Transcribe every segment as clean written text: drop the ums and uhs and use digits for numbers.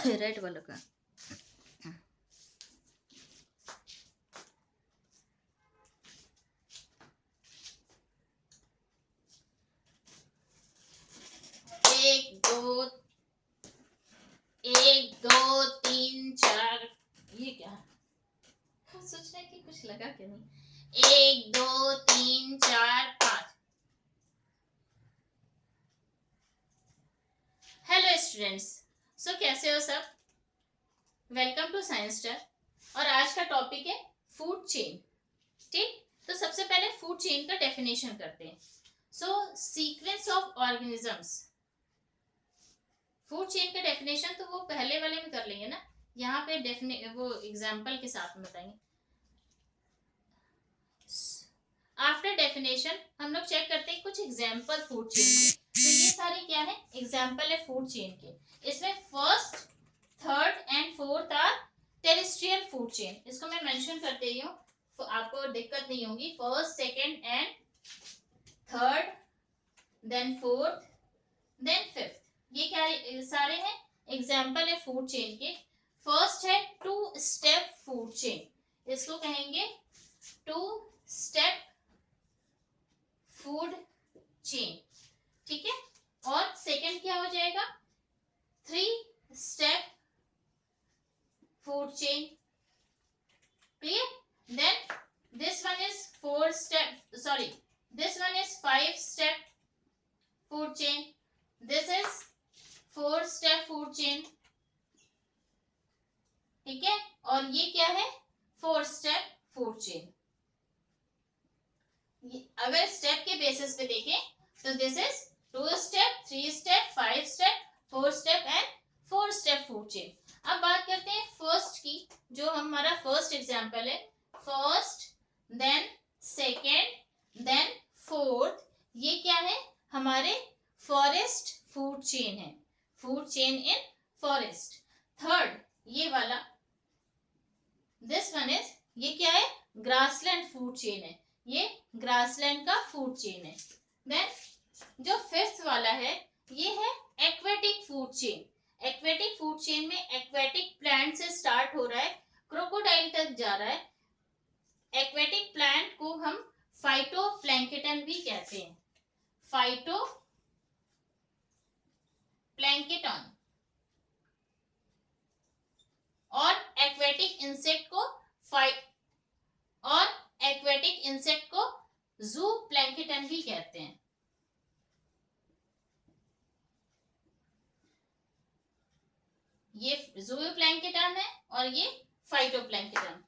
Red वाला का। एक दो तीन चार, ये क्या सोच रहे कि कुछ लगा क्यों नहीं। एक दो तीन चार पाँच। हेलो स्टूडेंट्स, सो कैसे हो सब। Welcome to Science Star. और आज का टॉपिक है फूड चेन। ठीक, तो सबसे पहले फूड चेन का डेफिनेशन करते हैं। So sequence of organisms. Food chain का डेफिनेशन तो वो पहले वाले में कर लेंगे ना, यहाँ पे वो एग्जाम्पल के साथ में बताएंगे। आफ्टर डेफिनेशन हम लोग चेक करते हैं कुछ एग्जाम्पल फूड चेन के। तो ये सारे क्या है, एग्जाम्पल है फूड चेन के। इसमें first, third and fourth are terrestrial food chain. इसको मैं मेंशन करते ही हूँ, तो आपको दिक्कत नहीं होगी। First, second and third, then fourth, then fifth, ये क्या सारे हैं एग्जाम्पल है फूड चेन के। फर्स्ट है टू स्टेप फूड चेन, इसको कहेंगे टू स्टेप फूड चेन। ठीक है, और सेकंड क्या हो जाएगा, three step food chain. Clear. Then this one is four step, sorry this one is five step food chain, this is four step food chain. ठीक है, और ये क्या है, फोर स्टेप फूड चेन। अगर स्टेप के बेसिस पे देखें तो this is two step, three step, five step, four step and four step food chain. अब बात करते हैं फर्स्ट की, जो हमारा फर्स्ट एग्जांपल है। First, then second, then fourth, ये क्या है, हमारे फॉरेस्ट फूड चेन है, food chain in forest. Third, ये वाला, दिस वन इज, ये क्या है, ग्रासलैंड फूड चेन है, ये ग्रासलैंड का फूड चेन है। देन जो फिफ्थ वाला है, ये है aquatic food chain. Aquatic food chain में एक्वेटिक प्लांट से स्टार्ट हो रहा है, क्रोकोडाइल तक जा रहा है। एक्वेटिक प्लांट को हम फाइटोप्लैंक्टन भी कहते हैं, फाइटो प्लैंक्टन। और एक्वेटिक इंसेक्ट को एक्वेटिक इंसेक्ट को जू प्लैंक्टन भी कहते हैं। ये जू प्लैंक्टन है और ये फाइटोप्लैंक्टन।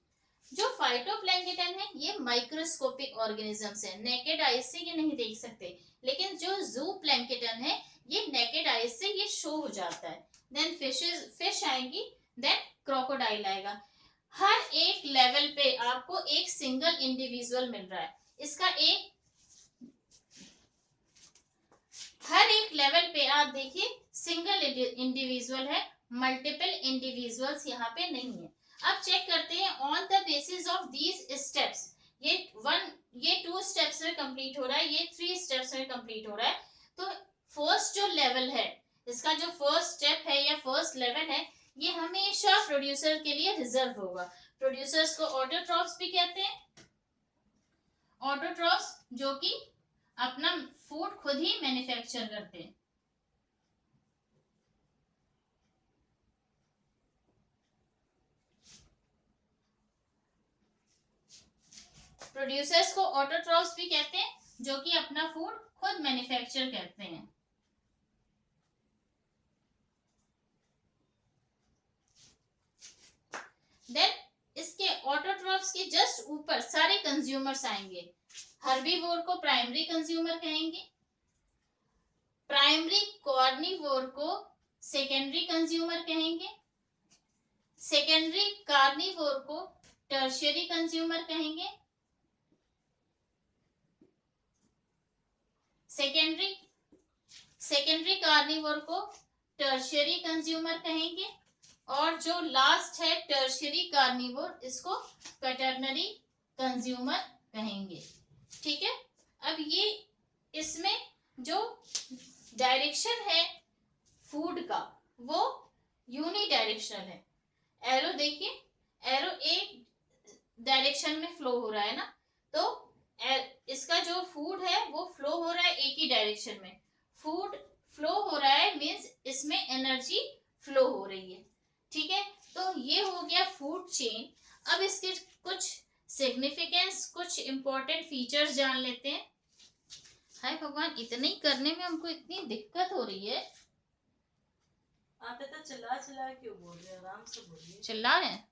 जो फाइटोप्लैंक्टन है ये माइक्रोस्कोपिक ऑर्गेनिजम्स है, नेकेड आई से ये नहीं देख सकते। लेकिन जो जू प्लैंक्टन है ये नेकेड आई से ये शो हो जाता है। देन फिश आएंगी, देन क्रोकोडाइल आएगा। हर एक लेवल पे आपको एक सिंगल इंडिविजुअल मिल रहा है। इसका हर एक लेवल पे आप देखिए सिंगल इंडिविजुअल है, मल्टीपल इंडिविजुअल्स यहाँ पे नहीं है। अब चेक करते हैं on the basis of these steps. ये टू स्टेप्स में कंप्लीट हो रहा है, ये थ्री स्टेप्स में कंप्लीट हो रहा है। तो फर्स्ट जो लेवल है, इसका जो फर्स्ट स्टेप है या फर्स्ट लेवल है, ये हमेशा प्रोड्यूसर के लिए रिजर्व होगा। प्रोड्यूसर्स को ऑटोट्रॉफ्स भी कहते हैं, ऑटोट्रॉफ्स जो कि अपना फूड खुद ही मैन्युफैक्चर करते हैं। प्रोड्यूसर्स को ऑटोट्रॉफ्स भी कहते हैं, जो कि अपना फूड खुद मैन्युफैक्चर करते हैं। देन इसके ऑटोट्रॉफ्स के जस्ट ऊपर सारे कंज्यूमर्स आएंगे। हर्बीवोर को प्राइमरी कंज्यूमर कहेंगे, प्राइमरी कार्निवोर को सेकेंडरी कंज्यूमर कहेंगे, सेकेंडरी कार्निवोर को टर्शियरी कंज्यूमर कहेंगे, सेकेंडरी कार्निवोर को टर्शियरी कंज्यूमर कहेंगे, और जो लास्ट है टर्शियरी कार्निवोर, इसको क्वैटरनरी कंज्यूमर कहेंगे। ठीक है, अब ये इसमें जो डायरेक्शन है फूड का, वो यूनिडायरेक्शनल है। एरो देखिए, एरो एक डायरेक्शन में फ्लो हो रहा है ना, तो इसका जो फूड है वो फ्लो हो रहा है एक ही डायरेक्शन में। फूड फ्लो हो रहा है मीन्स इसमें एनर्जी फ्लो हो रही है। ठीक है, तो ये हो गया फूड चेन। अब इसके कुछ सिग्निफिकेंस, कुछ इंपॉर्टेंट फीचर्स जान लेते हैं। हाय भगवान, इतने ही करने में हमको इतनी दिक्कत हो रही है। आप इतना चिल्ला चिल्ला क्यों बोल रहे हैं? आराम से बोलिए। चिल्ला रहे हैं?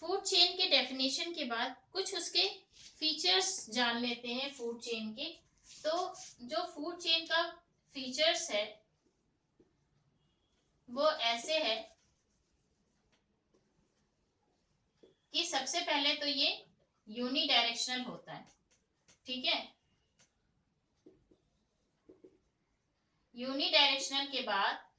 फूड चेन के डेफिनेशन के बाद कुछ उसके फीचर्स जान लेते हैं फूड चेन के। तो जो फूड चेन का फीचर्स है वो ऐसे है कि सबसे पहले तो ये यूनिडायरेक्शनल होता है। ठीक है, यूनिडायरेक्शनल के बाद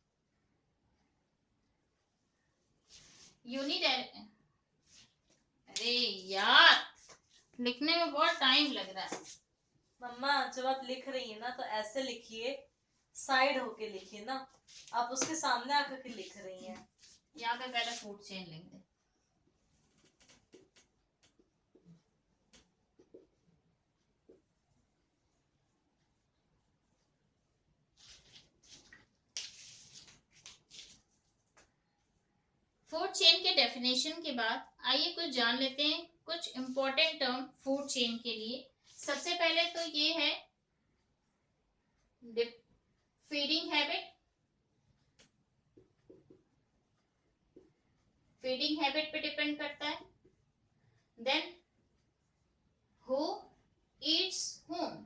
अरे यार, लिखने में बहुत टाइम लग रहा है। मम्मा जब आप लिख रही है ना तो ऐसे लिखिए, साइड होके लिखिए ना। आप उसके सामने आकर के लिख रही हैं। यहाँ पे पहले फूड चेन लिख दे। फूड चेन के डेफिनेशन के बाद आइए कुछ जान लेते हैं कुछ इंपॉर्टेंट टर्म फूड चेन के लिए। सबसे पहले तो ये है फीडिंग हैबिट। फीडिंग हैबिट पे डिपेंड करता है। देन हु ईट्स whom,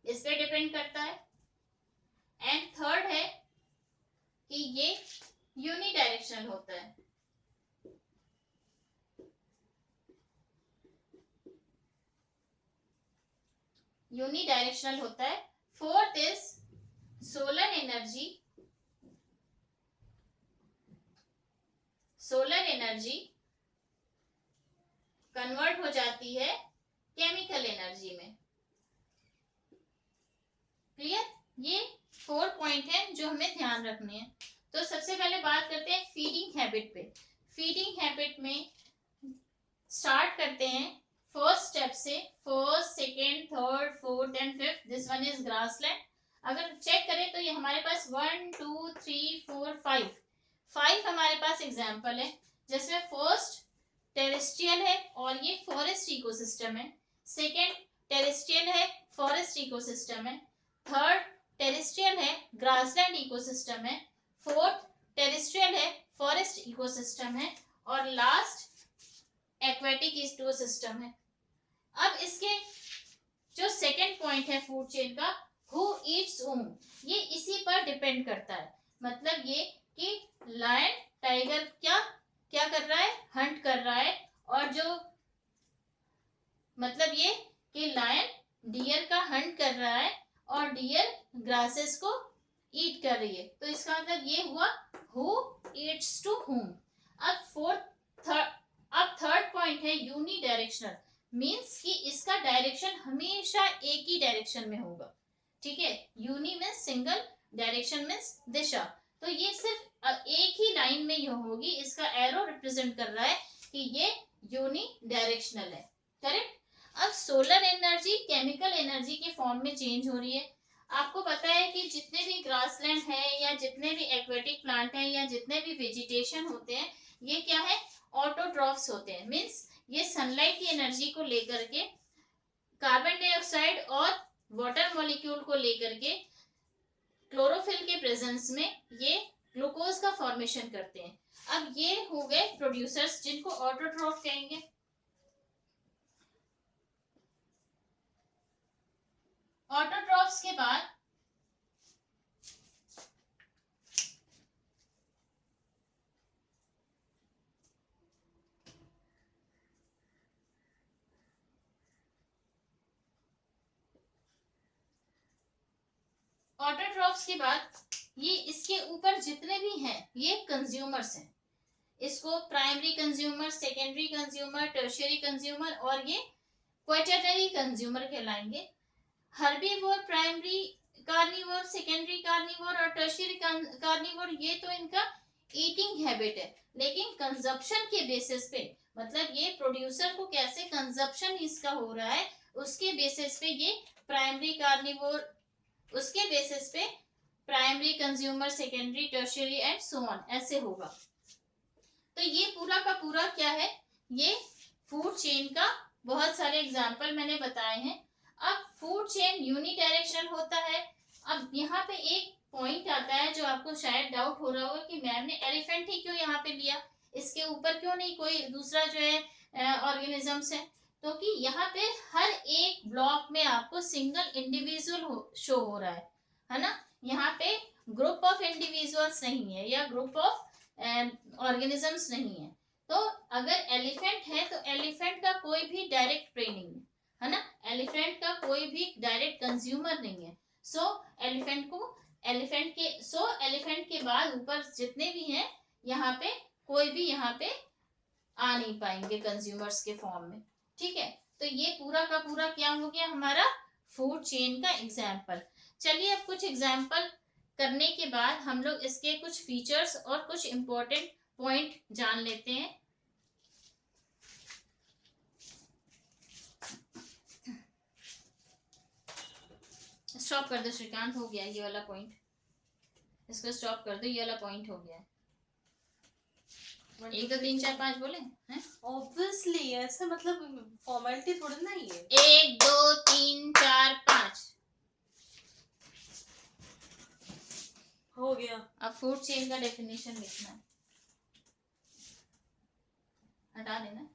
इस पे डिपेंड करता है। एंड थर्ड है कि ये यूनिडायरेक्शनल होता है। यूनिडायरेक्शनल होता है। Fourth is solar energy. Solar energy convert हो जाती है केमिकल एनर्जी में। क्लियर? ये 4 पॉइंट हैं जो हमें ध्यान रखने हैं। तो सबसे पहले बात करते हैं फीडिंग हैबिट पे। फीडिंग हैबिट में स्टार्ट करते हैं फर्स्ट स्टेप से। First, second, third, fourth and fifth, this one is grassland. अगर चेक करें तो ये हमारे पास 1 2 3 4 5 हमारे पास एग्जाम्पल है, जिसमें फर्स्ट टेरेस्ट्रियल है और ये फॉरेस्ट इकोसिस्टम है। सेकेंड टेरेस्ट्रियल है, फॉरेस्ट इकोसिस्टम है। थर्ड टेरेस्ट्रियल है, ग्रासलैंड इकोसिस्टम है। फोर्थ टेरेस्ट्रियल है, फॉरेस्ट इकोसिस्टम है। और लास्ट एक्वेटिक इकोसिस्टम है। अब इसके जो सेकेंड पॉइंट है फूड चेन का, हु ईट्स whom, ये इसी पर डिपेंड करता है। मतलब ये कि लायन टाइगर क्या क्या कर रहा है, हंट कर रहा है, और जो मतलब ये कि लायन डियर का हंट कर रहा है और डियर ग्रासेस को ईट कर रही है, तो इसका मतलब ये हुआ हु ईट्स टू हुम। अब थर्ड पॉइंट है यूनी डायरेक्शनल, मीन्स कि इसका डायरेक्शन हमेशा एक ही डायरेक्शन में होगा। ठीक है, uni means single, direction means दिशा, तो ये सिर्फ एक ही लाइन में ये होगी। इसका एरो रिप्रेजेंट कर रहा है कि ये यूनी डायरेक्शनल है। करेक्ट। अब सोलर एनर्जी केमिकल एनर्जी के फॉर्म में चेंज हो रही है। आपको पता है कि जितने भी ग्रासलैंड है या जितने भी एक्वेटिक प्लांट हैं या जितने भी वेजिटेशन होते हैं, ये क्या है, ऑटोट्रॉफ्स होते हैं। मीन्स ये सनलाइट की एनर्जी को लेकर के कार्बन डाइऑक्साइड और वाटर मॉलिक्यूल को लेकर के क्लोरोफिल के प्रेजेंस में ये ग्लूकोज का फॉर्मेशन करते हैं। अब ये हो गए प्रोड्यूसर्स जिनको ऑटोट्रॉफ कहेंगे। ऑटोट्रॉफ्स के बाद ऑटोट्रॉफ्स के बाद ये इसके ऊपर जितने भी हैं ये कंज्यूमर्स हैं। इसको primary consumer, secondary consumer, tertiary consumer और ये क्वाटरनरी कंज्यूमर कहलाएंगे। Herbivore, primary carnivore, secondary carnivore और टर्शियरी कार्निवोर, ये तो इनका ईटिंग हैबिट है, लेकिन कंजप्शन के बेसिस पे, मतलब ये प्रोड्यूसर को कैसे कंजप्शन इसका हो रहा है उसके बेसिस पे ये प्राइमरी कार्निवोर, उसके बेसिस पे primary consumer, secondary, tertiary and so on, ऐसे होगा। तो ये पूरा का पूरा क्या है, ये फूड चेन का बहुत सारे एग्जाम्पल मैंने बताए हैं। अब फूड चेन यूनी डायरेक्शनल होता है। अब यहाँ पे एक पॉइंट आता है जो आपको शायद डाउट हो रहा होगा कि मैम ने एलिफेंट ही क्यों यहाँ पे लिया, इसके ऊपर क्यों नहीं कोई दूसरा जो है ऑर्गेनिजम्स है, तो कि यहाँ पे हर एक ब्लॉक में आपको सिंगल इंडिविजुअल शो हो रहा है ना। यहाँ पे ग्रुप ऑफ इंडिविजुअल्स नहीं है या ग्रुप ऑफ ऑर्गेनिजम्स नहीं है। तो अगर एलिफेंट है तो एलिफेंट का कोई भी डायरेक्ट प्रे नहीं है ना, एलिफेंट का कोई भी डायरेक्ट कंज्यूमर नहीं है। सो एलिफेंट के बाद ऊपर जितने भी हैं यहाँ पे कोई भी यहाँ पे आ नहीं पाएंगे कंज्यूमर्स के फॉर्म में। ठीक है, तो ये पूरा का पूरा क्या हो गया हमारा फूड चेन का एग्जाम्पल। चलिए अब कुछ एग्जाम्पल करने के बाद हम लोग इसके कुछ फीचर्स और कुछ इंपॉर्टेंट पॉइंट जान लेते हैं। स्टॉप कर दो श्रीकांत, हो गया ये वाला पॉइंट, इसको स्टॉप कर दो, ये वाला पॉइंट हो गया। 1 2 3 4 5 बोले हैं, ऑब्वियसली ऐसे मतलब फॉर्मेलिटी थोड़ी ना ये। 1 2 3 4 5 हो गया। अब फूड चेन का डेफिनेशन लिखना है, हटा देना।